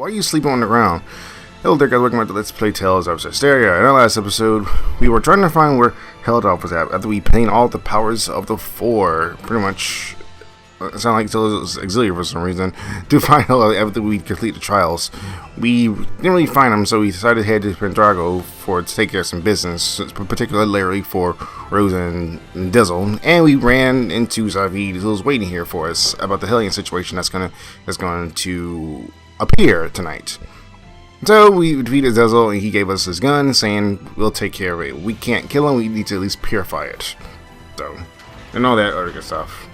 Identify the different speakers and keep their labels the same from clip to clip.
Speaker 1: Why are you sleeping on the ground? Hello there guys, welcome back to Let's Play Tales of Zesteria. In our last episode, we were trying to find where Heldalf was at after we obtained all the powers of the four. Pretty much, it sounded like it was auxiliary for some reason. To find Heldalf after we complete the trials. We didn't really find him, so we decided to head to Pendrago to take care of some business, particularly for Rose and Dezel. And we ran into Zavid, who was waiting here for us about the Hellion situation that's going to appear tonight. So we defeated Dezel and he gave us his gun, saying we'll take care of it. We can't kill him, we need to at least purify it. So, and all that other good stuff.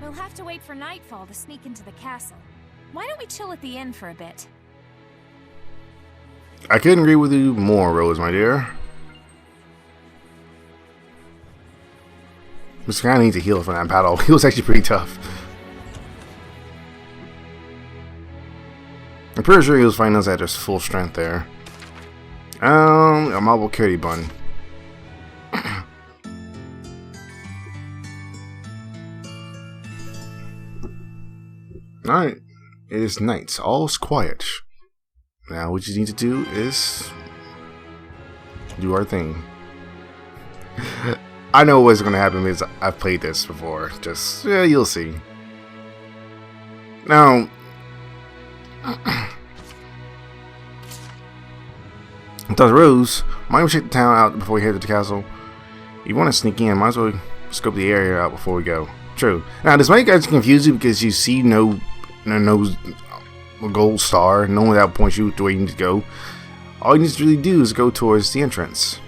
Speaker 2: We'll have to wait for nightfall to sneak into the castle. Why don't we chill at the inn for a bit?
Speaker 1: I couldn't agree with you more, Rose, my dear. We kind of need to heal from that battle. He was actually pretty tough. I'm pretty sure he was fighting us at his full strength there. A marble curry bun. Alright. It is night. All's quiet. Now what you need to do is do our thing. I know what's going to happen because I've played this before. Just, yeah, you'll see. Now, does Rose, might we check the town out before we head to the castle? You want to sneak in, might as well scope the area out before we go. True. Now, this might get confusing because you see no gold star, no one that points you to where you need to go. All you need to really do is go towards the entrance.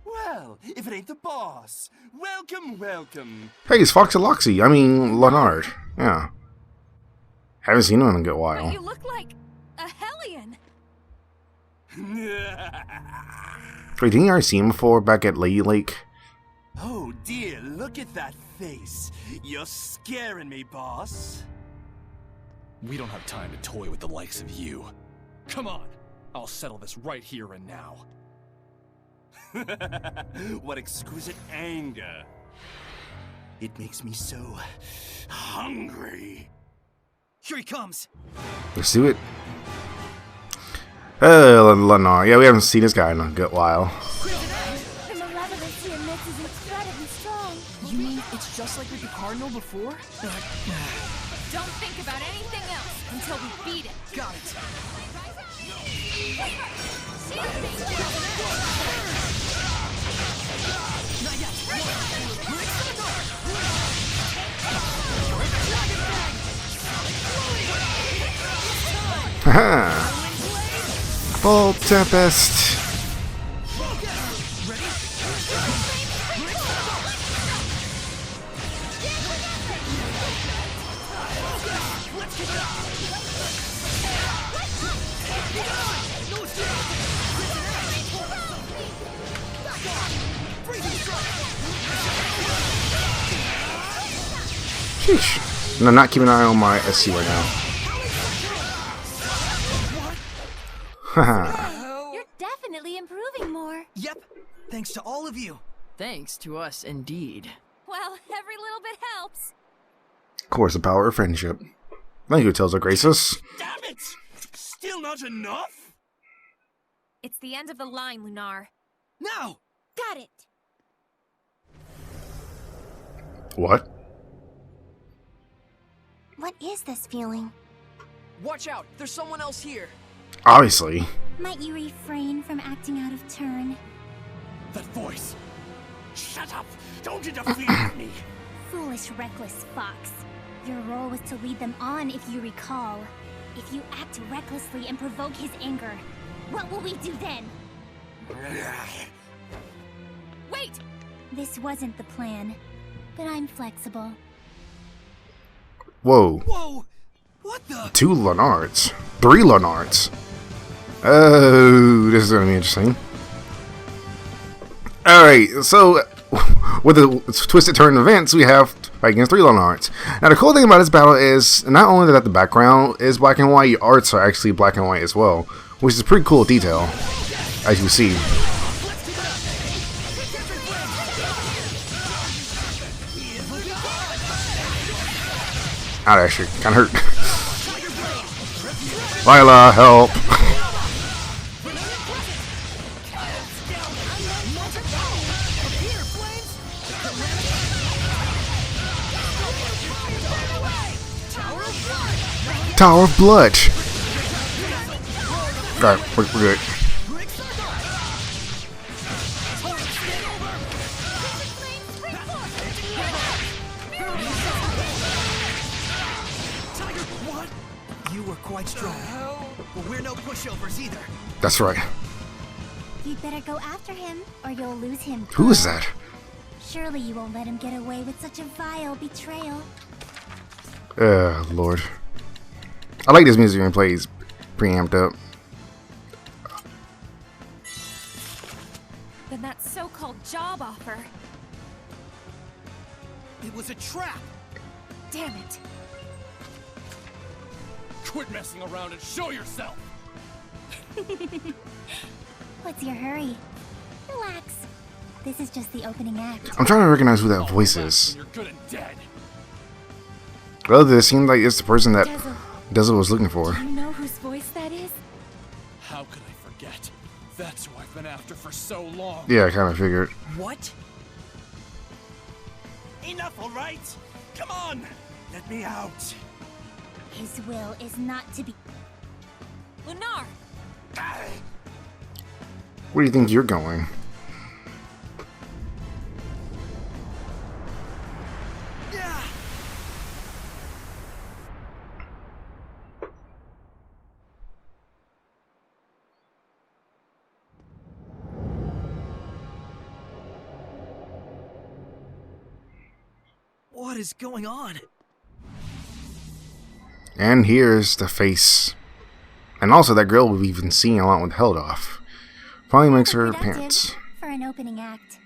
Speaker 3: Well, if it ain't the boss, welcome.
Speaker 1: Hey, it's Foxaloxy. I mean, Lunarre. Yeah. Haven't seen him in a good while.
Speaker 2: But you look like a Hellion.
Speaker 1: Wait, didn't you already see him before back at Lady Lake?
Speaker 3: Oh dear, look at that face. You're scaring me, boss.
Speaker 4: We don't have time to toy with the likes of you. Come on, I'll settle this right here and now.
Speaker 3: What exquisite anger. It makes me so hungry. Here he comes.
Speaker 1: Let's do it. Lunarre. Yeah, we haven't seen this guy in a good while.
Speaker 2: The malevolence he emits is incredibly strong.
Speaker 5: You mean it's just like with the Cardinal before?
Speaker 2: Don't think about anything else until we beat it.
Speaker 5: Got it. Not yet.
Speaker 1: Haha! Full Tempest! Sheesh. No, not keeping an eye on my SC right now. Haha.
Speaker 2: You're definitely improving more.
Speaker 5: Yep. Thanks to all of you. Thanks to us, indeed.
Speaker 2: Well, every little bit helps.
Speaker 1: Of course, the power of friendship. Thank you, Tales of Graces.
Speaker 3: Damn it! Still not enough?
Speaker 2: It's the end of the line, Lunarre.
Speaker 5: Now!
Speaker 2: Got it.
Speaker 1: What?
Speaker 6: What is this feeling?
Speaker 5: Watch out! There's someone else here!
Speaker 1: Obviously.
Speaker 6: Might you refrain from acting out of turn?
Speaker 3: That voice. Shut up! Don't interfere with me!
Speaker 6: Foolish, reckless fox. Your role was to lead them on, if you recall. If you act recklessly and provoke his anger, what will we do then?
Speaker 2: Wait!
Speaker 6: This wasn't the plan, but I'm flexible.
Speaker 1: Whoa.
Speaker 5: Whoa! What the?
Speaker 1: 2 Lunarres. 3 Lunarres. Oh, this is going to be interesting. Alright, so with the twisted turn events, we have fight against 3 Lunarres. Now, the cool thing about this battle is not only that the background is black and white, your arts are actually black and white as well, which is a pretty cool detail, as you see. That actually kind of hurt. Lila, help! Tower of Blood. Alright, we're good.
Speaker 5: You were quite strong, but we're no pushovers either.
Speaker 1: That's right.
Speaker 6: You'd better go after him, or you'll lose him.
Speaker 1: Who is that?
Speaker 6: Surely you won't let him get away with such a vile betrayal.
Speaker 1: Lord. I like this music when it plays preamped up.
Speaker 2: Then that so-called job offer.
Speaker 5: It was a trap.
Speaker 2: Damn it.
Speaker 4: Quit messing around and show yourself!
Speaker 6: What's your hurry? Relax. This is just the opening act.
Speaker 1: I'm trying to recognize who that voice is.
Speaker 4: You're good and dead.
Speaker 1: Well, it seems like it's the person that
Speaker 2: Dezel,
Speaker 1: Dezel was looking for.
Speaker 2: do you know whose voice that is?
Speaker 4: How could I forget? That's who I've been after for so long.
Speaker 1: Yeah, I kind of figured.
Speaker 5: What?
Speaker 3: Enough, all right? Come on! Let me out.
Speaker 6: His will is not to be.
Speaker 2: Lunarre!
Speaker 1: Where do you think you're going?
Speaker 5: What is going on?
Speaker 1: And here's the face. And also that girl we've even seen along with Heldalf. Finally makes her
Speaker 6: Productive
Speaker 1: appearance.
Speaker 6: for an opening act.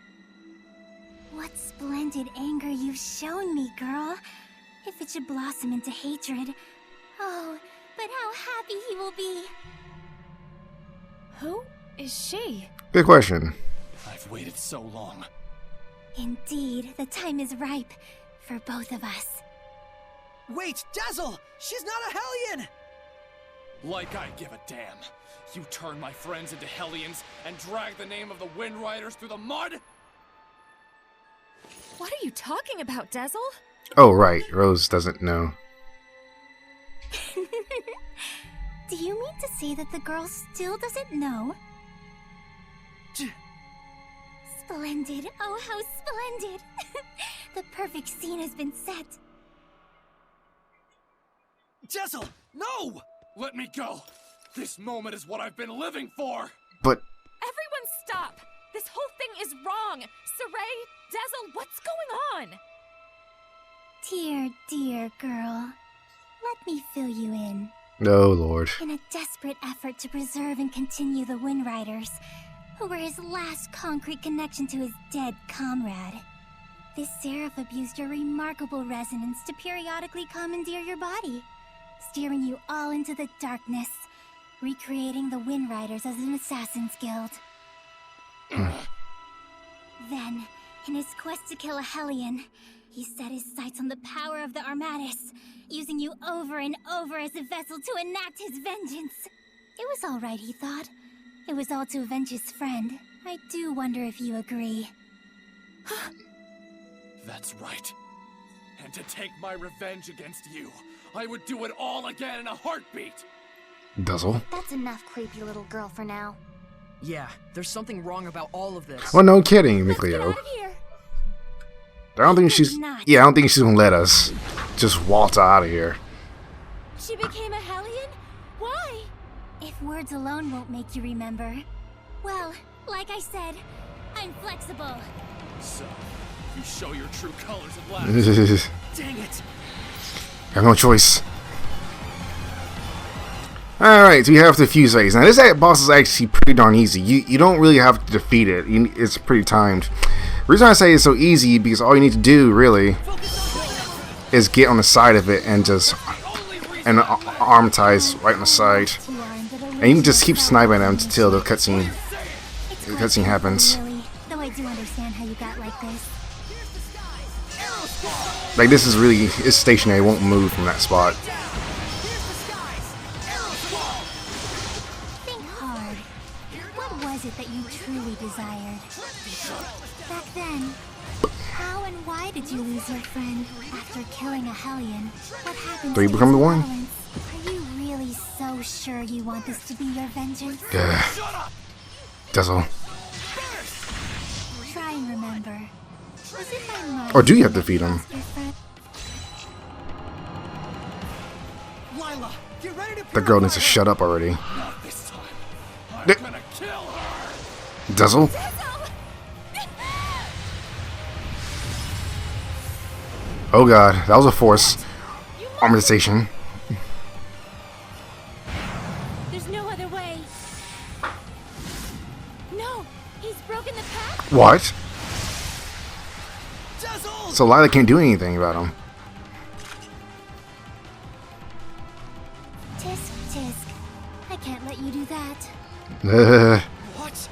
Speaker 6: What splendid anger you've shown me, girl. If it should blossom into hatred. Oh, but how happy he will be.
Speaker 2: Who is she?
Speaker 1: Good question.
Speaker 4: I've waited so long.
Speaker 6: Indeed, the time is ripe for both of us.
Speaker 5: Wait, Dezel! She's not a Hellion!
Speaker 4: Like I give a damn. You turn my friends into Hellions and drag the name of the Wind Riders through the mud?
Speaker 2: What are you talking about, Dezel?
Speaker 1: Oh, right. Rose doesn't know.
Speaker 6: Do you mean to say that the girl still doesn't know? Splendid. Oh, how splendid. The perfect scene has been set.
Speaker 5: Dezel, no!
Speaker 4: Let me go! This moment is what I've been living for!
Speaker 1: But
Speaker 2: Everyone stop! This whole thing is wrong! Saray, Dezel, what's going on?
Speaker 6: Dear, dear girl. Let me fill you in.
Speaker 1: no, Lord.
Speaker 6: In a desperate effort to preserve and continue the Wind Riders, who were his last concrete connection to his dead comrade, this seraph abused your remarkable resonance to periodically commandeer your body, steering you all into the darkness, recreating the Wind Riders as an assassin's guild. Then, in his quest to kill a Hellion, he set his sights on the power of the Armatis, using you over and over as a vessel to enact his vengeance. It was all right, he thought. It was all to avenge his friend. I do wonder if you agree.
Speaker 4: That's right. And to take my revenge against you, I would do it all again in a heartbeat!
Speaker 1: Dezel.
Speaker 6: That's enough, creepy little girl, for now.
Speaker 5: Yeah, there's something wrong about all of this.
Speaker 1: Well, no kidding,
Speaker 6: Let's get out
Speaker 1: Mikleo.
Speaker 6: of here.
Speaker 1: I don't think she's.
Speaker 6: Not.
Speaker 1: Yeah, I don't think she's gonna let us just waltz out of here.
Speaker 2: She became a Hellion? Why?
Speaker 6: If words alone won't make you remember, well, like I said, I'm flexible.
Speaker 4: So, you show your true colors at last.
Speaker 5: Dang it!
Speaker 1: I have no choice. Alright, so we have the fuse phase. Now, this boss is actually pretty darn easy. You don't really have to defeat it. It's pretty timed. The reason I say it's so easy because all you need to do, really, is get on the side of it and just... and arm ties right on the side.
Speaker 6: You are in the
Speaker 1: And you can just keep sniping them until the cutscene happens.
Speaker 6: Really, though I do understand how you got like this.
Speaker 1: Like, this is really, it's stationary, it won't move from that spot.
Speaker 6: Think hard. What was it that you truly desired? Back then, how and why did you lose your friend after killing a Hellion? What happened
Speaker 1: Do you
Speaker 6: to
Speaker 1: become
Speaker 6: his
Speaker 1: the one?
Speaker 6: violence? Are you really so sure you want this to be your vengeance?
Speaker 1: Yeah. Dezel.
Speaker 6: Try and remember. Was it my mom?
Speaker 1: Or do you have to defeat him?
Speaker 5: Lila, get ready to
Speaker 1: The girl needs to shut up already.
Speaker 4: Not this time. I'm
Speaker 1: D-
Speaker 4: gonna kill her.
Speaker 1: Dezel? Oh god, that was a force armorization.
Speaker 2: There's no other way. No, he's broken the pact.
Speaker 1: What?
Speaker 5: Dezel!
Speaker 1: So Lila can't do anything about him.
Speaker 6: Tisk, tisk. I can't let you do that.
Speaker 5: What?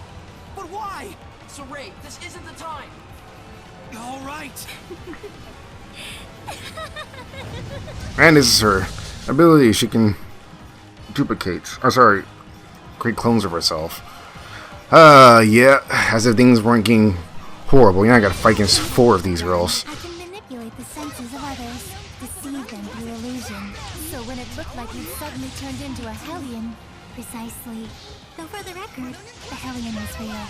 Speaker 5: But why?
Speaker 7: Saray, this isn't the time.
Speaker 5: All right.
Speaker 1: And this is her ability. She can duplicate. Oh, sorry. Create clones of herself. Yeah. As if things weren't getting horrible. You know, I gotta fight against 4 of these girls.
Speaker 6: I can manipulate the senses of others, deceive them through illusion. So when it looked like you suddenly turned into a Hellion, precisely. Though for the record, the Hellion was real.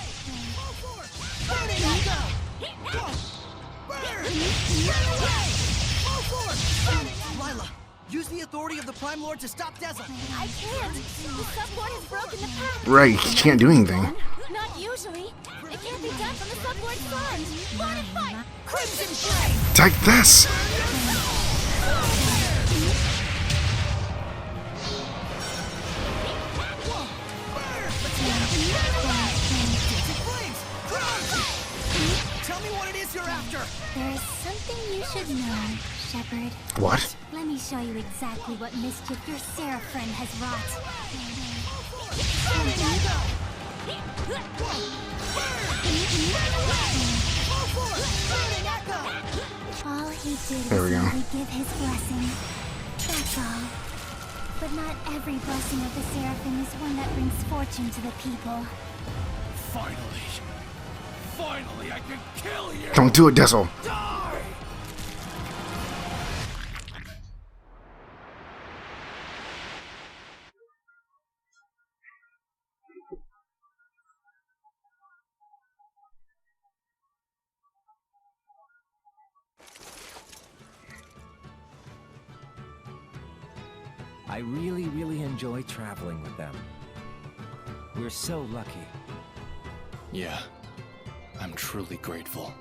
Speaker 5: Lila, use the authority of the Prime Lord to stop Dezel.
Speaker 2: I can't. The sublord has broken the pact.
Speaker 1: Right, you can't do anything.
Speaker 2: Not usually. It can't be done from the sublord's front. Wanna fight?
Speaker 5: Crimson Flame!
Speaker 1: Take this!
Speaker 5: Tell me what it is you're after.
Speaker 6: There is something you should know, Shepard.
Speaker 1: What?
Speaker 6: Let me show you exactly what mischief your Seraph friend has wrought. All he did
Speaker 1: There we
Speaker 6: was
Speaker 1: go.
Speaker 6: simply give his blessing. That's all. But not every blessing of the Seraphim is one that brings fortune to the people.
Speaker 4: Finally. Finally, I can kill you.
Speaker 1: Don't do it, Dezel.
Speaker 4: Die.
Speaker 8: I really enjoy traveling with them. We're so lucky.
Speaker 4: Yeah, I'm truly grateful.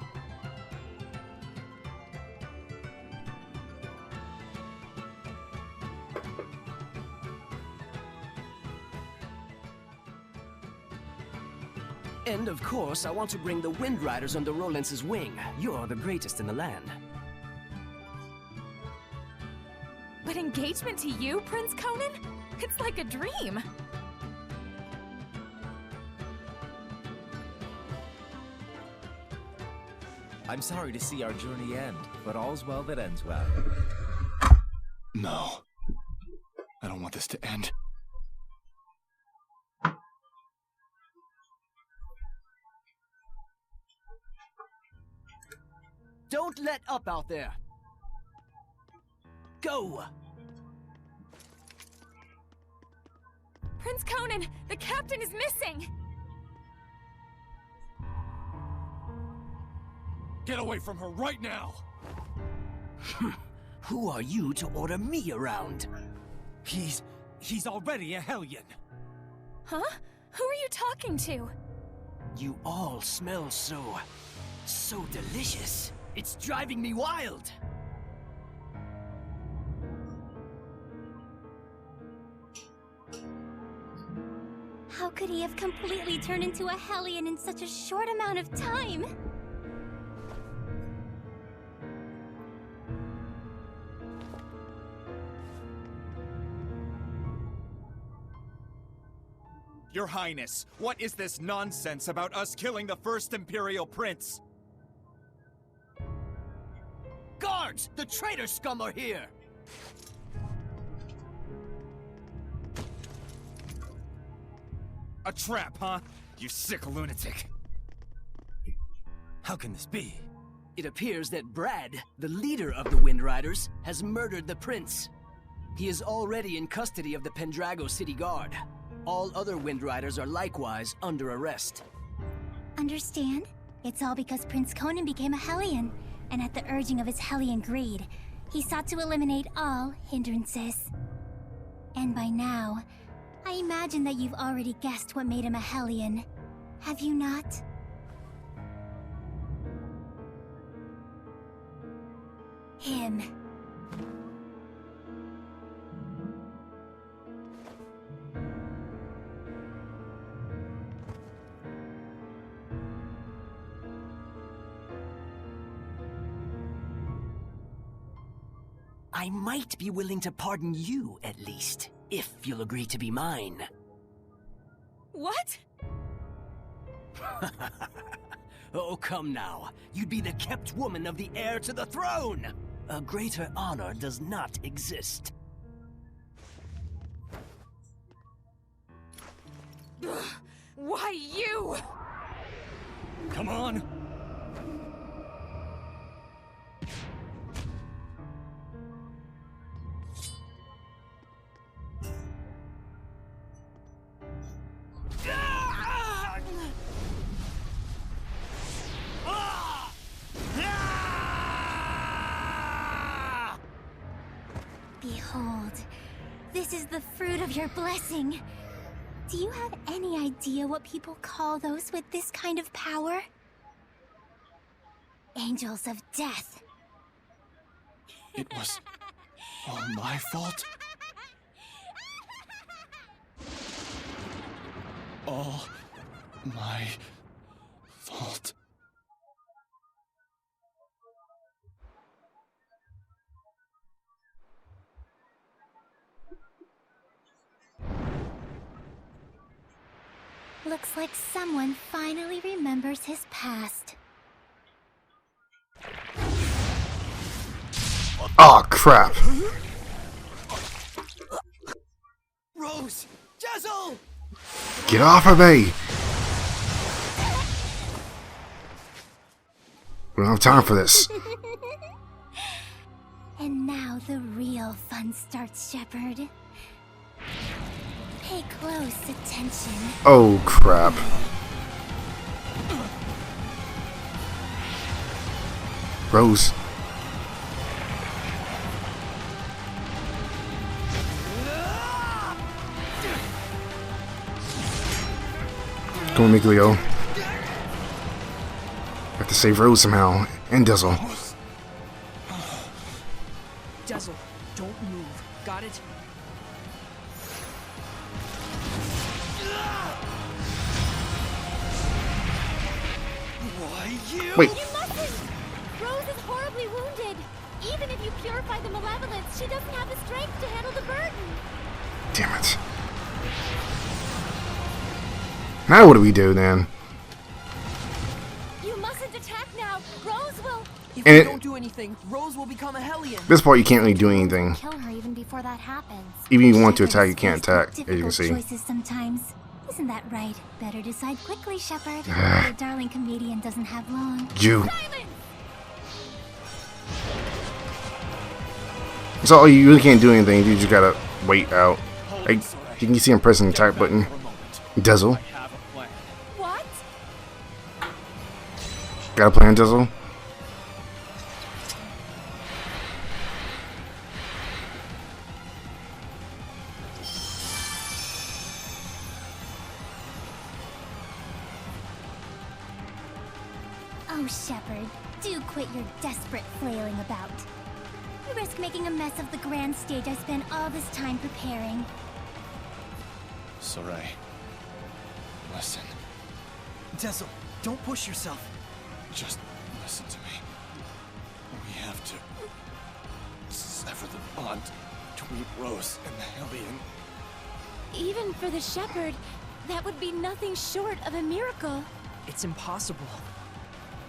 Speaker 7: And of course, I want to bring the Wind Riders under Rolance's wing. You're the greatest in the land.
Speaker 2: But engagement to you, Prince Conan? It's like a dream.
Speaker 8: I'm sorry to see our journey end, but all's well that ends well.
Speaker 4: No. I don't want this to end.
Speaker 7: Don't let up out there! Go!
Speaker 2: Prince Conan, the captain is missing!
Speaker 4: Get away from her right now!
Speaker 7: Who are you to order me around?
Speaker 5: He's already a Hellion.
Speaker 2: Huh? Who are you talking to?
Speaker 7: You all smell so delicious. It's driving me wild.
Speaker 6: How could he have completely turned into a Hellion in such a short amount of time?
Speaker 9: Your Highness, what is this nonsense about us killing the first Imperial Prince?
Speaker 7: Guards! The traitor scum are here!
Speaker 9: A trap, huh? You sick lunatic.
Speaker 7: How can this be? It appears that Brad, the leader of the Wind Riders, has murdered the prince. He is already in custody of the Pendrago City Guard. All other Wind Riders are likewise under arrest.
Speaker 6: Understand? It's all because Prince Conan became a Hellion, and at the urging of his Hellion greed, he sought to eliminate all hindrances. And by now, I imagine that you've already guessed what made him a Hellion. Have you not? Him.
Speaker 7: I might be willing to pardon you, at least, if you'll agree to be mine.
Speaker 2: What?
Speaker 7: Oh, come now. You'd be the kept woman of the heir to the throne! A greater honor does not exist.
Speaker 2: Why you?
Speaker 9: Come on!
Speaker 6: Behold, this is the fruit of your blessing. Do you have any idea what people call those with this kind of power? Angels of death.
Speaker 9: It was all my fault? All my fault.
Speaker 6: Looks like someone finally remembers his past.
Speaker 1: Oh crap.
Speaker 5: Rose! Dezel!
Speaker 1: Get off of me! We don't have time for this.
Speaker 6: And now the real fun starts, Shepard. Pay close attention.
Speaker 1: Oh crap. Rose. Come on, Miglio. Have to save Rose somehow. And Dezel.
Speaker 10: Dezel, don't move. Got it?
Speaker 5: Why, you?
Speaker 1: Wait.
Speaker 6: You mustn't! Rose is horribly wounded. Even if you purify the malevolence, she doesn't have the strength to handle the burden.
Speaker 1: Damn it. Now what do we do then?
Speaker 2: You mustn't attack now. Rose will.
Speaker 10: If
Speaker 1: And
Speaker 10: we
Speaker 1: it-
Speaker 10: don't do anything, Rose will become a Hellion.
Speaker 1: This part you can't really do anything.
Speaker 6: Kill her even before that happens.
Speaker 1: Even if you want to
Speaker 6: Shepard
Speaker 1: attack,
Speaker 6: is
Speaker 1: you can't
Speaker 6: faced with
Speaker 1: attack, as you can
Speaker 6: difficult
Speaker 1: see.
Speaker 6: choices sometimes. Isn't that right? Better decide quickly, Shepard. Your darling comedian doesn't have long.
Speaker 1: You. So you really can't do anything. You just gotta wait out. Like, you can see him pressing the type button. Dezel.
Speaker 9: I have a plan.
Speaker 2: What?
Speaker 1: Got a plan, Dezel?
Speaker 6: Oh, Shepard, do quit your desperate flailing about. You risk making a mess of the grand stage I spent all this time preparing.
Speaker 9: Sarai. Listen.
Speaker 5: Dezel, don't push yourself.
Speaker 9: Just listen to me. We have to sever the bond between Rose and the Hellion.
Speaker 2: Even for the shepherd, That would be nothing short of a miracle.
Speaker 10: It's impossible.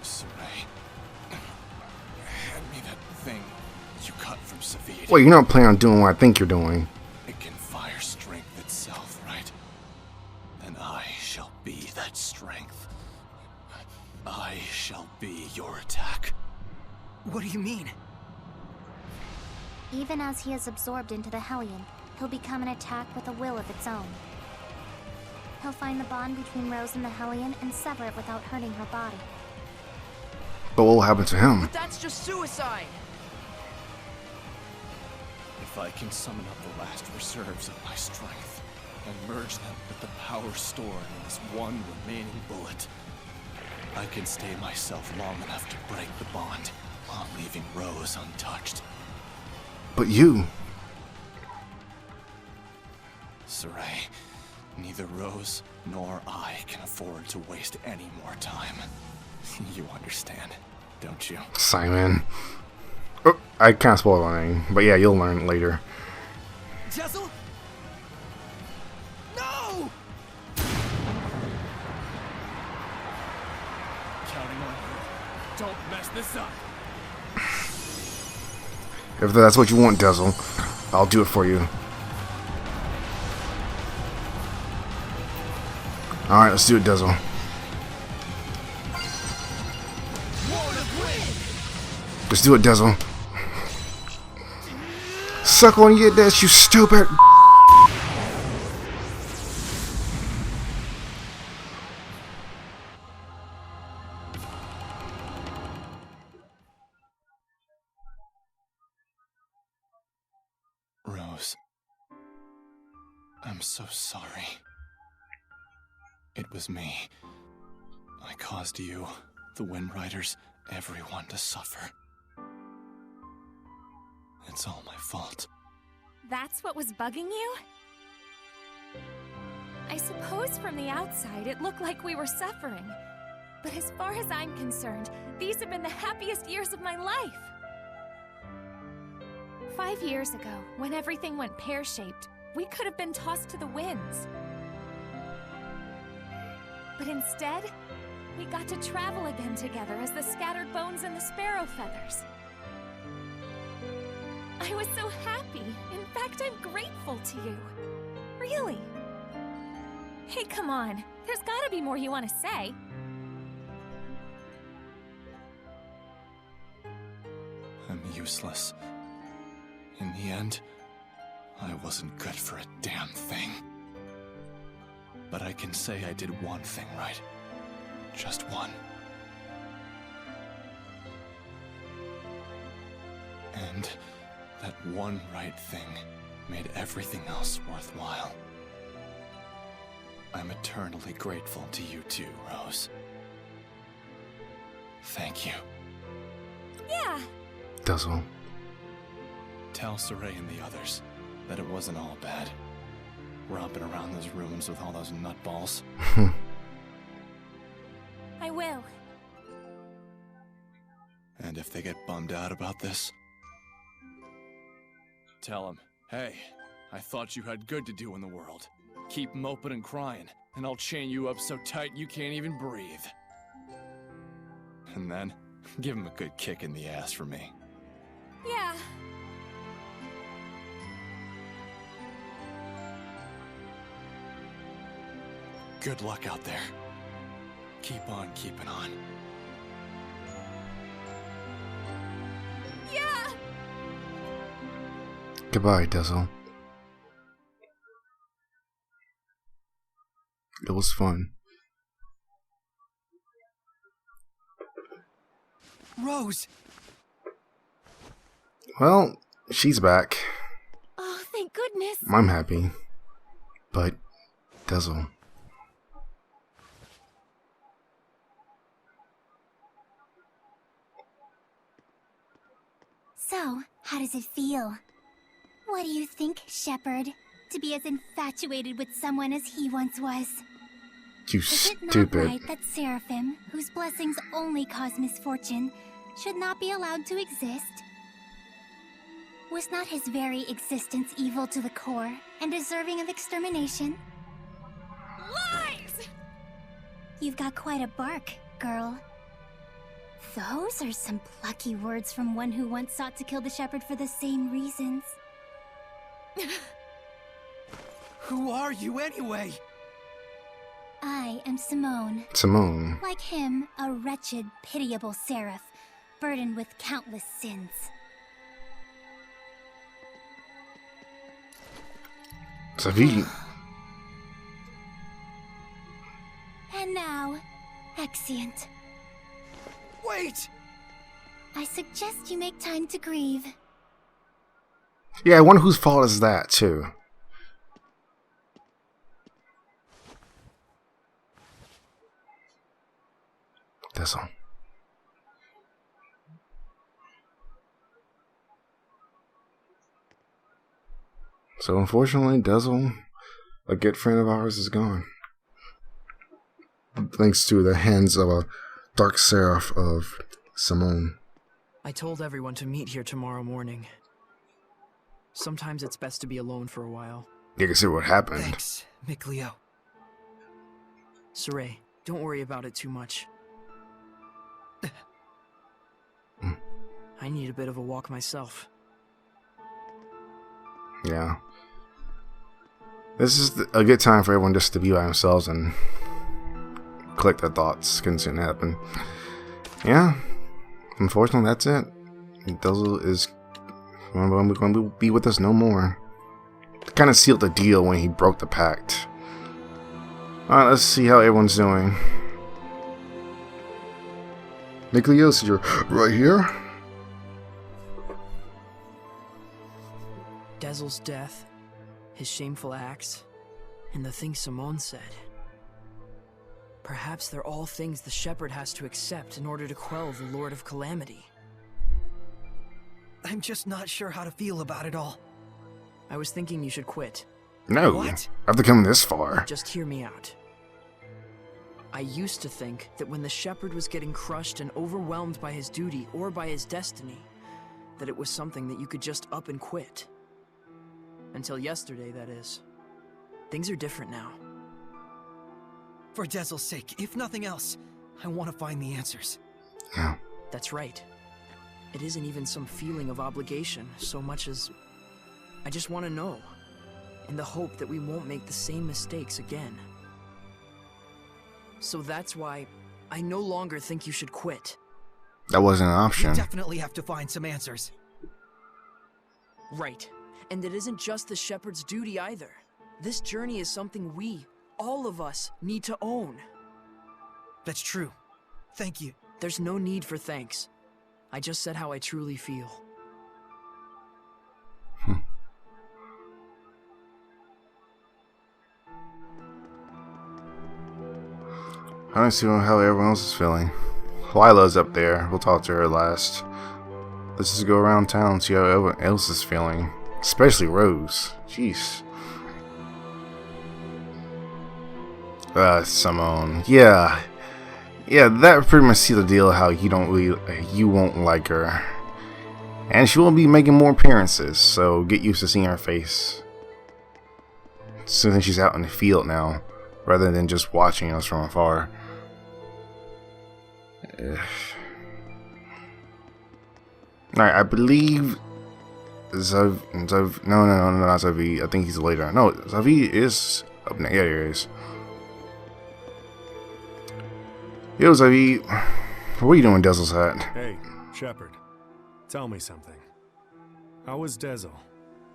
Speaker 9: Saray, hand me that thing you cut from Savid.
Speaker 1: Wait, you're not planning on doing what I think you're doing.
Speaker 9: It can fire strength itself, right? Then I shall be that strength. I shall be your attack.
Speaker 5: What do you mean?
Speaker 6: Even as he is absorbed into the Hellion, he'll become an attack with a will of its own. He'll find the bond between Rose and the Hellion and sever it without hurting her body.
Speaker 1: But what will happen to him?
Speaker 10: But that's just suicide!
Speaker 9: If I can summon up the last reserves of my strength and merge them with the power stored in this one remaining bullet, I can stay myself long enough to break the bond while leaving Rose untouched.
Speaker 1: But you...
Speaker 9: Saray, neither Rose nor I can afford to waste any more time. You understand, don't you?
Speaker 1: Simon. Oh, I can't spoil anything, but yeah, you'll learn later.
Speaker 5: Dezel? No!
Speaker 4: Counting on you. Don't mess this up.
Speaker 1: If that's what you want, Dezel, I'll do it for you. Alright, let's do it, Dezel. Let's do it, Dezel. Suck on your this, you stupid.
Speaker 9: Rose, I'm so sorry. It was me. I caused you, the Wind Riders, everyone to suffer. It's all my fault.
Speaker 2: That's what was bugging you? I suppose from the outside it looked like we were suffering. But as far as I'm concerned, these have been the happiest years of my life. 5 years ago, when everything went pear-shaped, we could have been tossed to the winds. But instead, we got to travel again together as the scattered bones and the sparrow feathers. I was so happy. In fact, I'm grateful to you. Really. Hey, come on. There's gotta be more you want to say.
Speaker 9: I'm useless. In the end, I wasn't good for a damn thing. But I can say I did one thing right. Just one. And that one right thing made everything else worthwhile. I'm eternally grateful to you too, Rose. Thank you.
Speaker 2: Yeah.
Speaker 1: Dezel.
Speaker 9: Tell Saray and the others that it wasn't all bad. Romping around those ruins with all those nutballs.
Speaker 2: I will.
Speaker 9: And if they get bummed out about this,
Speaker 4: Tell them, hey, I thought you had good to do in the world. Keep moping and crying, and I'll chain you up so tight you can't even breathe.
Speaker 9: and then give them a good kick in the ass for me.
Speaker 2: Yeah.
Speaker 9: Good luck out there. Keep on keeping on.
Speaker 2: Yeah!
Speaker 1: Goodbye, Dezel. It was fun.
Speaker 5: Rose!
Speaker 1: Well, she's back.
Speaker 2: Oh, thank goodness.
Speaker 1: I'm happy. But, Dezel.
Speaker 6: So, how does it feel? What do you think, Shepherd? To be as infatuated with someone as he once was?
Speaker 1: You
Speaker 6: Is it not
Speaker 1: stupid.
Speaker 6: right that Seraphim, whose blessings only cause misfortune, should not be allowed to exist? Was not his very existence evil to the core and deserving of extermination? You've got quite a bark, girl. Those are some plucky words from one who once sought to kill the shepherd for the same reasons.
Speaker 5: Who are you anyway?
Speaker 6: I am Simone.
Speaker 1: Simone.
Speaker 6: Like him, a wretched, pitiable seraph, burdened with countless sins.
Speaker 1: Zavi.
Speaker 6: And now, Exeunt.
Speaker 5: Wait!
Speaker 6: I suggest you make time to grieve.
Speaker 1: Yeah, I wonder whose fault is that, too. Dezel. So unfortunately, Dezel, a good friend of ours, is gone. Thanks to the hands of a dark seraph of Simone.
Speaker 10: I told everyone to meet here tomorrow morning. Sometimes it's best to be alone for a while.
Speaker 1: You can see what happened.
Speaker 5: Thanks, Mikleo.
Speaker 10: Saray, don't worry about it too much. I need a bit of a walk myself.
Speaker 1: Yeah. This is a good time for everyone just to be by themselves and collect their thoughts. Couldn't see it happen. Yeah. Unfortunately, that's it. Dezel is going to be with us no more. Kind of sealed the deal when he broke the pact. Alright, let's see how everyone's doing. Nicholas, you're right here.
Speaker 10: Dezel's death, his shameful acts, and the things Simone said. Perhaps they're all things the shepherd has to accept in order to quell the Lord of Calamity.
Speaker 5: I'm just not sure how to feel about it all.
Speaker 10: I was thinking you should quit.
Speaker 1: No.
Speaker 5: What?
Speaker 1: After coming this far.
Speaker 10: Just hear me out. I used to think that when the shepherd was getting crushed and overwhelmed by his duty or by his destiny, that it was something that you could just up and quit. Until yesterday, that is. Things are different now.
Speaker 5: For Dezel's sake, if nothing else, I want to find the answers.
Speaker 1: Yeah.
Speaker 10: That's right. It isn't even some feeling of obligation so much as I just want to know, in the hope that we won't make the same mistakes again. So that's why I no longer think you should quit.
Speaker 1: That wasn't an
Speaker 5: We
Speaker 1: option.
Speaker 5: definitely have to find some answers.
Speaker 10: Right. And it isn't just the shepherd's duty either. This journey is something we, all of us, need to own.
Speaker 5: That's true. Thank you.
Speaker 10: There's no need for thanks. I just said how I truly feel.
Speaker 1: I don't see how everyone else is feeling. Lila's up there. We'll talk to her last. Let's just go around town and see how everyone else is feeling. Especially Rose. Jeez. Simone. Yeah. Yeah, that pretty much seals the deal how you won't like her. And she will be making more appearances, so get used to seeing her face. Since she's out in the field now, rather than just watching us from afar. Alright, I believe not Zavi. I think he's later. No, Zavi is up next. Yeah, here he is. Yo, Zavi. What are you doing, Dezel's hat?
Speaker 11: Hey, Shepherd. Tell me something. How was Dezel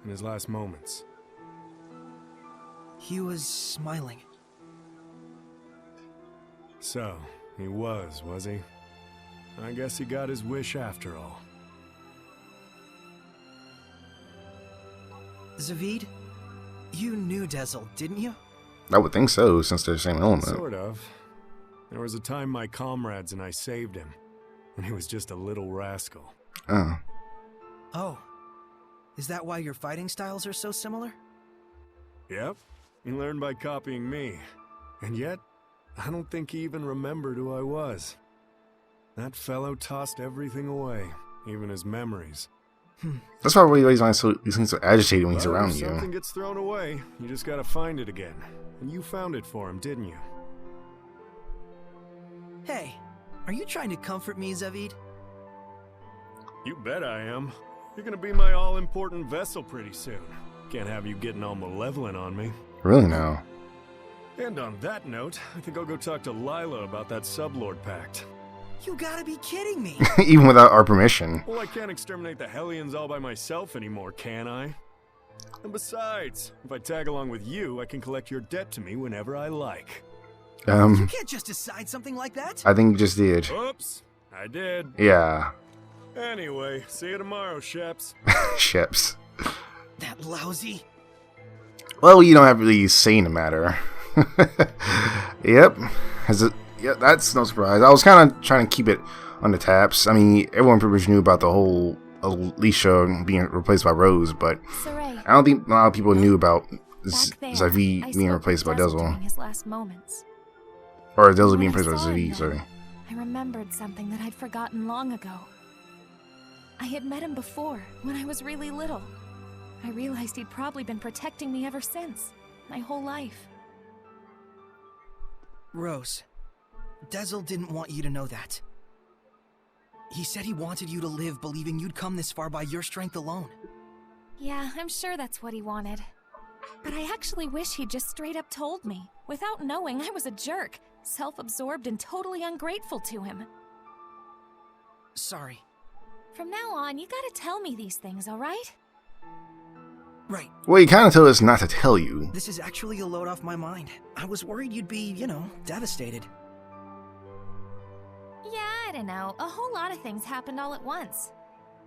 Speaker 11: in his last moments?
Speaker 5: He was smiling.
Speaker 11: So, he was he? I guess he got his wish after all.
Speaker 5: Zavid, you knew Dezel, didn't you?
Speaker 1: I would think so, since they're the same element.
Speaker 11: Sort of. There was a time my comrades and I saved him, when he was just a little rascal.
Speaker 1: Oh.
Speaker 5: Oh. Is that why your fighting styles are so similar?
Speaker 11: Yep. He learned by copying me. And yet, I don't think he even remembered who I was. That fellow tossed everything away, even his memories.
Speaker 1: That's probably why he seems so agitated when he's around
Speaker 11: if
Speaker 1: you.
Speaker 11: something gets thrown away, you just gotta find it again. And you found it for him, didn't you?
Speaker 5: Hey, are you trying to comfort me, Zavid?
Speaker 11: You bet I am. You're gonna be my all-important vessel pretty soon. Can't have you getting all malevolent on me.
Speaker 1: Really now?
Speaker 11: And on that note, I think I'll go talk to Lila about that Sublord Pact.
Speaker 5: You gotta be kidding me!
Speaker 1: Even without our permission.
Speaker 11: Well, I can't exterminate the Hellions all by myself anymore, can I? And besides, if I tag along with you, I can collect your debt to me whenever I like.
Speaker 5: You can't just decide something like that!
Speaker 1: I think you just did.
Speaker 11: Oops, I did.
Speaker 1: Yeah.
Speaker 11: Anyway, see you tomorrow, Sheps.
Speaker 1: Sheps.
Speaker 5: That lousy.
Speaker 1: Well, you don't have really say in the matter. Yep. Yeah, that's no surprise. I was kind of trying to keep it on the taps. I mean, everyone pretty much knew about the whole Alicia being replaced by Rose, but I don't think a lot of people knew about Zavid being replaced by Dezel.
Speaker 2: His last moments.
Speaker 1: Or Dezel being replaced by Zavid, sorry.
Speaker 2: I remembered something that I'd forgotten long ago. I had met him before, when I was really little. I realized he'd probably been protecting me ever since, my whole life.
Speaker 5: Rose, Dezel didn't want you to know that. He said he wanted you to live believing you'd come this far by your strength alone.
Speaker 2: Yeah, I'm sure that's what he wanted. But I actually wish he'd just straight up told me. Without knowing, I was a jerk, self-absorbed and totally ungrateful to him.
Speaker 5: Sorry.
Speaker 2: From now on, you gotta tell me these things, alright?
Speaker 5: Right.
Speaker 1: Well, you kind of told us not to tell you.
Speaker 5: This is actually a load off my mind. I was worried you'd be, you know, devastated.
Speaker 2: Yeah, I don't know. A whole lot of things happened all at once.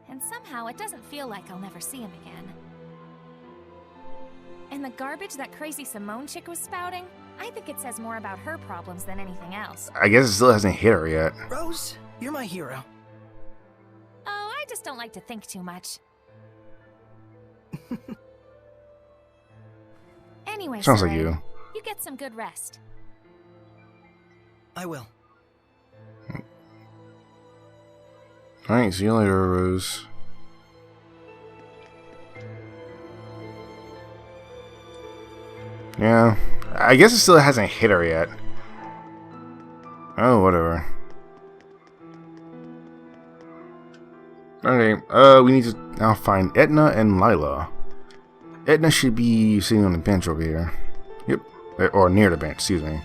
Speaker 2: And somehow it doesn't feel like I'll never see him again. And the garbage that crazy Simone chick was spouting, I think it says more about her problems than anything else.
Speaker 1: I guess it still hasn't hit her yet.
Speaker 5: Rose, you're my hero.
Speaker 2: Oh, I just don't like to think too much. Anyway,
Speaker 1: sounds like
Speaker 2: Sarai,
Speaker 1: you.
Speaker 2: You get some good rest.
Speaker 5: I will.
Speaker 1: Alright, see you later, Rose. Yeah, I guess it still hasn't hit her yet. Oh, whatever. Okay, we need to now find Etna and Lila. Etna should be sitting on the bench over here. Yep, or near the bench, excuse me.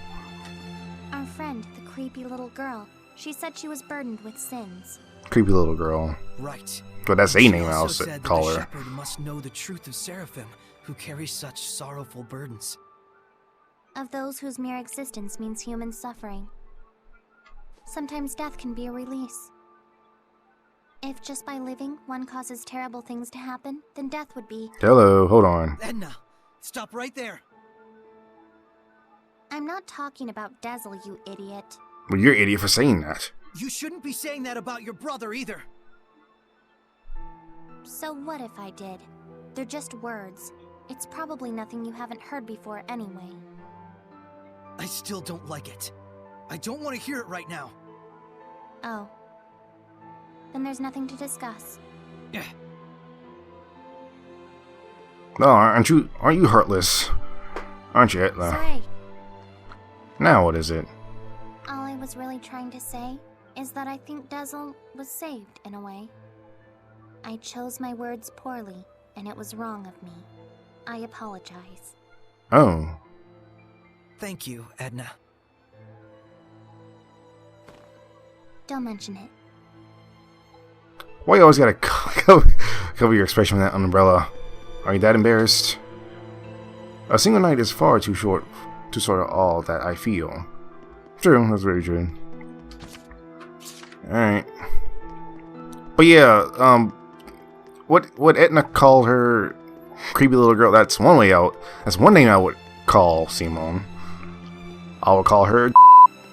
Speaker 6: Our friend, the creepy little girl, she said she was burdened with sins.
Speaker 1: Creepy little girl.
Speaker 5: Right.
Speaker 1: But that's a
Speaker 5: She
Speaker 1: name I'll
Speaker 5: also said
Speaker 1: call
Speaker 5: that
Speaker 1: her.
Speaker 5: the shepherd must know the truth of Seraphim, who carry such sorrowful burdens.
Speaker 6: Of those whose mere existence means human suffering. Sometimes death can be a release. If just by living, one causes terrible things to happen, then death would be...
Speaker 1: Hello, hold on.
Speaker 5: Edna, stop right there.
Speaker 6: I'm not talking about Dezel, you idiot.
Speaker 1: Well, you're an idiot for saying that.
Speaker 5: You shouldn't be saying that about your brother either.
Speaker 6: So what if I did? They're just words. It's probably nothing you haven't heard before anyway.
Speaker 5: I still don't like it. I don't want to hear it right now.
Speaker 6: Oh. Then there's nothing to discuss.
Speaker 5: Yeah.
Speaker 1: No, aren't you heartless? Aren't you, Etna?
Speaker 6: Sorry.
Speaker 1: Now what is it?
Speaker 6: All I was really trying to say is that I think Dezel was saved in a way. I chose my words poorly, and it was wrong of me. I apologize.
Speaker 1: Oh.
Speaker 5: Thank you, Edna.
Speaker 6: Don't mention it.
Speaker 1: Why you always gotta cover your expression with that umbrella? Are you that embarrassed? A single night is far too short to sort of all that I feel. True, that's very true. Alright. But yeah, what Etna called her creepy little girl, that's one way out. That's one name I would call Simone. I would call her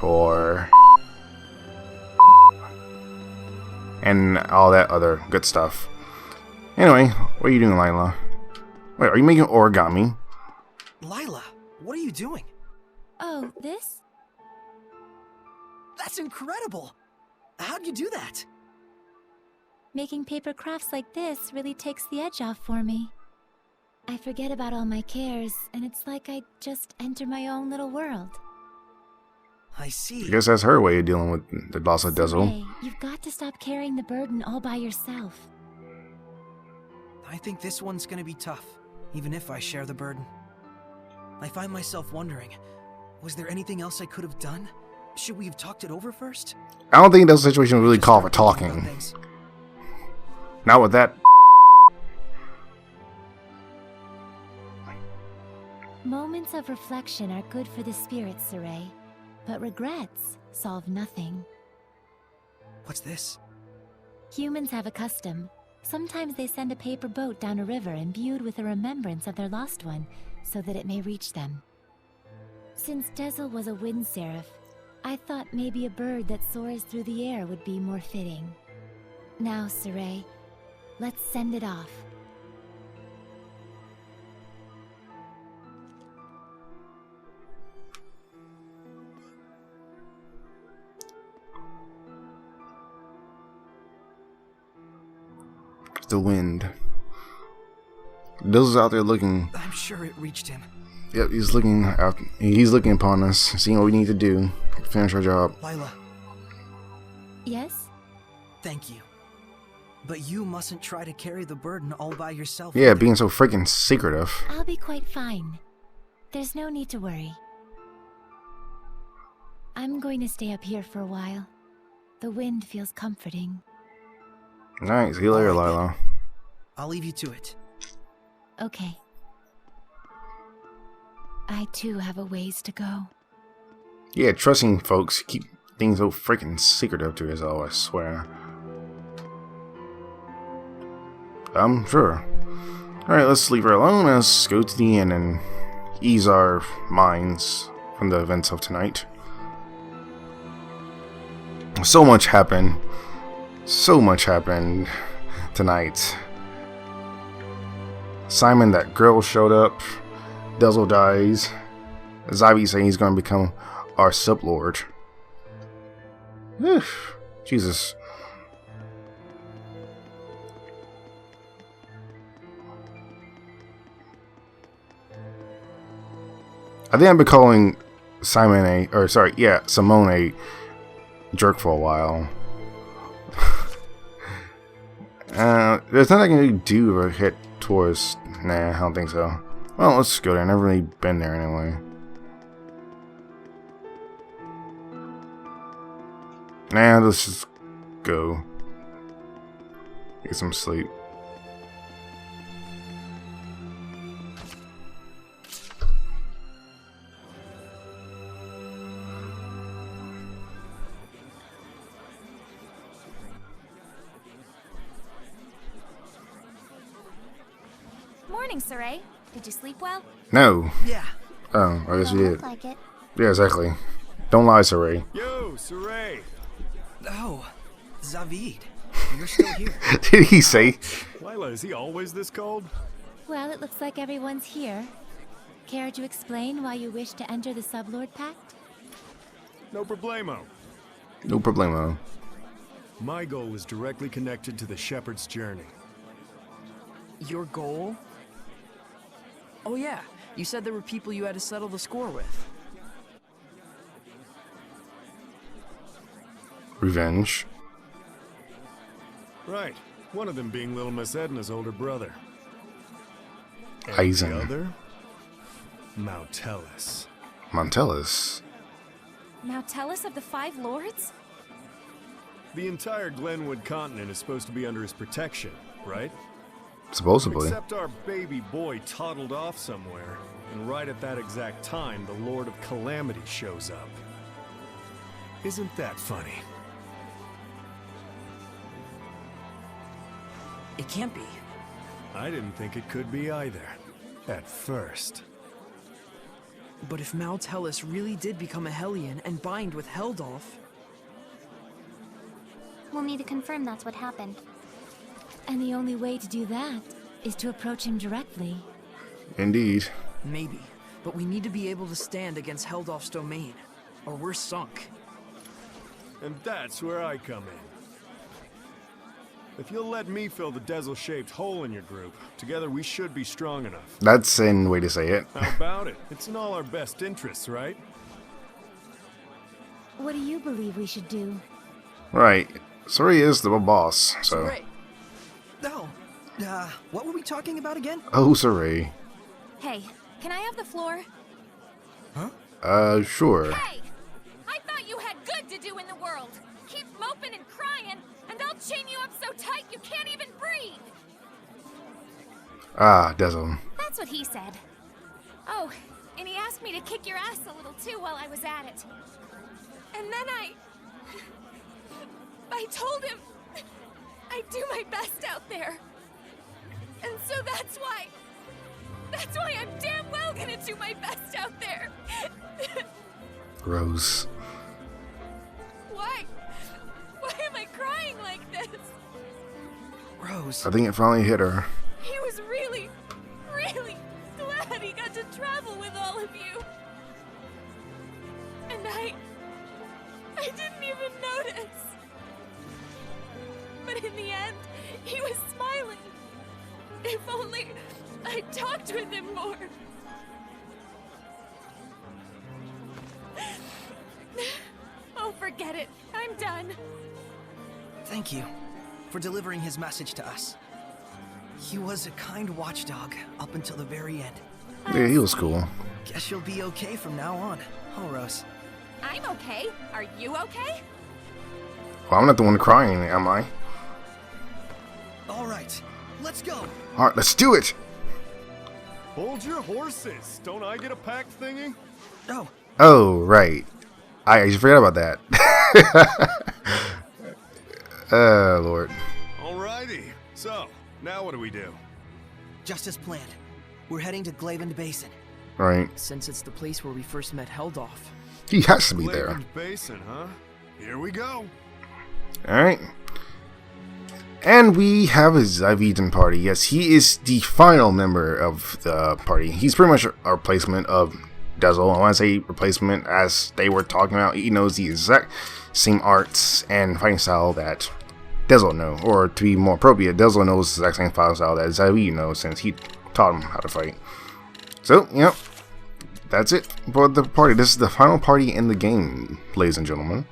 Speaker 1: or and all that other good stuff. Anyway, what are you doing, Lila? Wait, are you making origami?
Speaker 5: Lila, what are you doing?
Speaker 2: Oh, this?
Speaker 5: That's incredible! How'd you do that?
Speaker 12: Making paper crafts like this really takes the edge off for me. I forget about all my cares, and it's like I just enter my own little world.
Speaker 5: I see.
Speaker 1: I guess that's her way of dealing with the loss of Dezel.
Speaker 12: Hey, you've got to stop carrying the burden all by yourself.
Speaker 5: I think this one's gonna be tough, even if I share the burden. I find myself wondering, was there anything else I could have done? Should we have talked it over first?
Speaker 1: I don't think those situations really call for talking. Not with that.
Speaker 12: Moments of reflection are good for the spirit, Saray, but regrets solve nothing.
Speaker 5: What's this?
Speaker 12: Humans have a custom. Sometimes they send a paper boat down a river imbued with a remembrance of their lost one, so that it may reach them. Since Dezel was a wind seraph, I thought maybe a bird that soars through the air would be more fitting. Now, Saray, let's send it off.
Speaker 1: The wind. Dezel's out there looking.
Speaker 5: I'm sure it reached him.
Speaker 1: Yep, he's looking out. He's looking upon us, seeing what we need to do to finish our job.
Speaker 5: Lila.
Speaker 12: Yes?
Speaker 5: Thank you. But you mustn't try to carry the burden all by yourself.
Speaker 1: Yeah, being so freaking secretive.
Speaker 12: I'll be quite fine. There's no need to worry. I'm going to stay up here for a while. The wind feels comforting.
Speaker 1: Nice. See you later, Lila.
Speaker 5: I'll leave you to it.
Speaker 12: Okay. I too have a ways to go.
Speaker 1: Yeah, trusting folks keep things so freaking secretive to yourself, I swear. I'm sure. Alright, let's leave her alone. Let's go to the inn and ease our minds from the events of tonight. So much happened. So much happened tonight. Simon, that girl showed up. Dezel dies. Zavi saying he's going to become our sublord. Jesus. I think I've been calling Simone a jerk for a while. There's nothing I can do to hit towards. Nah, I don't think so. Well, let's go there. I've never really been there anyway. Nah, let's just go. Get some sleep.
Speaker 2: Morning, Saray. Did you sleep well?
Speaker 1: No.
Speaker 5: Yeah.
Speaker 1: Oh, I guess we did.
Speaker 6: Like it.
Speaker 1: Yeah, exactly. Don't lie, Saray.
Speaker 11: Yo, Saray.
Speaker 5: Oh, Zavid. You're still here.
Speaker 1: Did he say?
Speaker 11: Lila, is he always this cold?
Speaker 12: Well, it looks like everyone's here. Care to explain why you wish to enter the Sublord Pact?
Speaker 11: No problemo.
Speaker 1: No problemo.
Speaker 11: My goal is directly connected to the Shepherd's journey.
Speaker 10: Your goal? Oh yeah, you said there were people you had to settle the score with.
Speaker 1: Revenge.
Speaker 11: Right. One of them being little Miss Edna's older brother. And
Speaker 1: Eisen.
Speaker 11: the other? Mautellus.
Speaker 1: Montellus.
Speaker 2: Now tell us of the Five Lords?
Speaker 11: The entire Glenwood continent is supposed to be under his protection, right?
Speaker 1: Supposedly.
Speaker 11: Except our baby boy toddled off somewhere, and right at that exact time, the Lord of Calamity shows up. Isn't that funny?
Speaker 10: It can't be.
Speaker 11: I didn't think it could be either. At first.
Speaker 10: But if Mautellus really did become a Hellion and bind with Heldalf...
Speaker 6: We'll need to confirm that's what happened.
Speaker 12: And the only way to do that is to approach him directly.
Speaker 1: Indeed.
Speaker 10: Maybe. But we need to be able to stand against Heldalf's domain, or we're sunk.
Speaker 11: And that's where I come in. If you'll let me fill the Dezel-shaped hole in your group, together we should be strong enough.
Speaker 1: That's an way to say it.
Speaker 11: How about it? It's in all our best interests, right?
Speaker 12: What do you believe we should do?
Speaker 1: Right. Zesteria is the boss, so...
Speaker 5: Right. No. What were we talking about again?
Speaker 1: Oh, Zesteria.
Speaker 2: Hey, can I have the floor?
Speaker 5: Huh?
Speaker 1: Sure.
Speaker 2: Hey! I thought you had good to do in the world. Keep moping and crying, and I'll chain you up so tight you can't even breathe.
Speaker 1: Ah, Dezel.
Speaker 2: That's what he said. Oh, and he asked me to kick your ass a little too while I was at it. And then I told him I'd do my best out there. And so that's why I'm damn well gonna do my best out there.
Speaker 1: Rose.
Speaker 2: Why am I crying like this?
Speaker 5: Rose.
Speaker 1: I think it finally hit her.
Speaker 2: He was really, really glad he got to travel with all of you. And I didn't even notice. But in the end, he was smiling. If only I talked with him more. Oh, forget it. I'm done.
Speaker 5: Thank you for delivering his message to us. He was a kind watchdog up until the very end.
Speaker 1: Yeah, he was cool.
Speaker 5: Guess you'll be okay from now on, huh, Rose?
Speaker 2: I'm okay. Are you okay?
Speaker 1: Well, I'm not the one crying, am I?
Speaker 5: All right, let's go.
Speaker 1: Alright, let's do it!
Speaker 11: Hold your horses. Don't I get a pack thingy?
Speaker 5: No.
Speaker 1: Oh, right. I actually forgot about that. Lord.
Speaker 11: Alrighty. So, now what do we do?
Speaker 5: Just as planned. We're heading to Glaven Basin.
Speaker 1: Right.
Speaker 10: Since it's the place where we first met Heldalf.
Speaker 1: He has to be there.
Speaker 11: Glaven Basin, huh? Here we go.
Speaker 1: Alright. And we have a Zavitan party. Yes, he is the final member of the party. He's pretty much a replacement of Dezel. I want to say replacement as they were talking about. He knows the exact same arts and fighting style that Dezel knows. Or to be more appropriate, Dezel knows the exact same fighting style that Zavitan knows since he taught him how to fight. So, yep. That's it for the party. This is the final party in the game, ladies and gentlemen.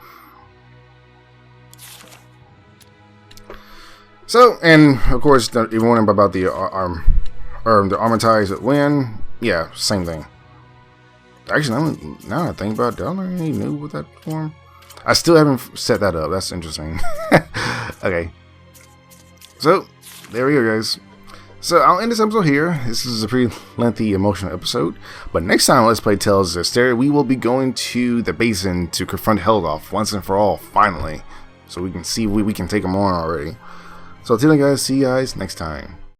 Speaker 1: So, and of course, you're wondering about the the Armatized win. Yeah, same thing. Actually, now that I think about it, I don't really know what that form. I still haven't set that up. That's interesting. Okay. So, there we go, guys. So, I'll end this episode here. This is a pretty lengthy, emotional episode. But next time, Let's Play Tales of Zesteria, we will be going to the basin to confront Heldalf once and for all, finally. So we can see if we can take him on already. So, until then, guys, see you guys next time.